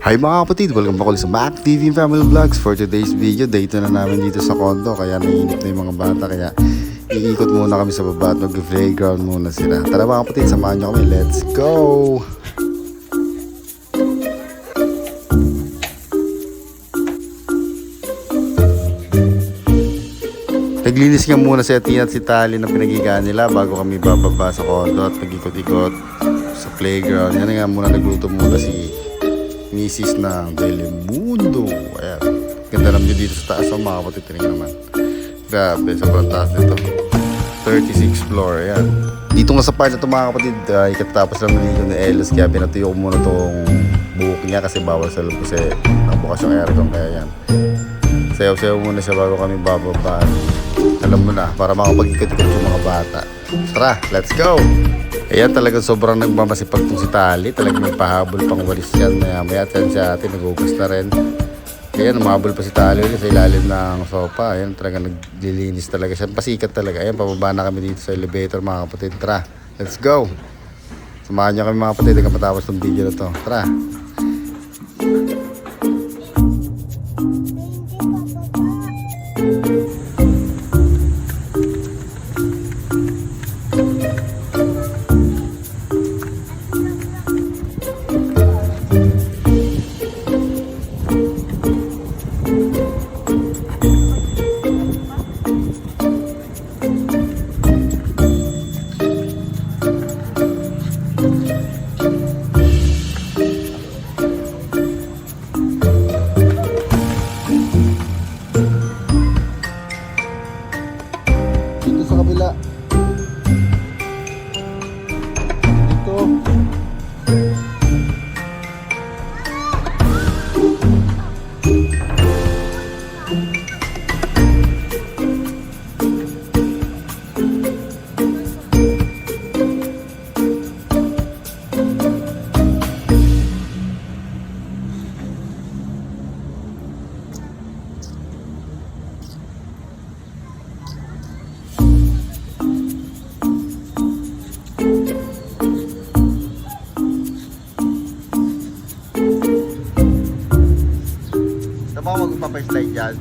Hi mga kapatid, welcome back ulit sa Mac TV Family Vlogs. For today's video, date na namin dito sa condo. Kaya naiinip na yung mga bata. Kaya iikot muna kami sa baba at mag-playground muna sila. Tara mga kapatid, samahan nyo kami. Let's go! Naglinis nga muna si Athena at si Tali na pinagigaan nila bago kami bababa sa condo at nag-ikot-ikot sa playground. Yan nga muna, nagluto muna si Mrs. ng Telemundo. Ayan, ganda lang din dito sa taas. Mga kapatid, tingnan naman. Grabe, sobrang taas nito. 36th floor, ayan. Dito nga sa part na ito mga kapatid, ikatapos lang nito ni Elos. Kaya pinatuyo ko muna itong buhok niya kasi bawal sa loob kasi nabukas yung aircon. Kaya yan, sayaw-sayaw muna siya bago kami bababa. Alam mo na, para makapag-ikot-ikot yung mga bata. Tara, let's go! Ayan, talagang sobrang nagmamasipag itong si Tali. Talagang may pahabol pang walis yan. Maya yan si ate, nag-ugas na rin. Ayan, umahabol pa si Tali ulit sa ilalim ng sofa. Ayan, talagang naglilinis talaga siya. Pasikat talaga. Ayan, pababa na kami dito sa elevator mga kapatid. Tara, let's go! Samahan niyo kami mga kapatid hanggang matapos ng video na to. Tara! Sa kabila dito. Saan mo magpapaslide dyan?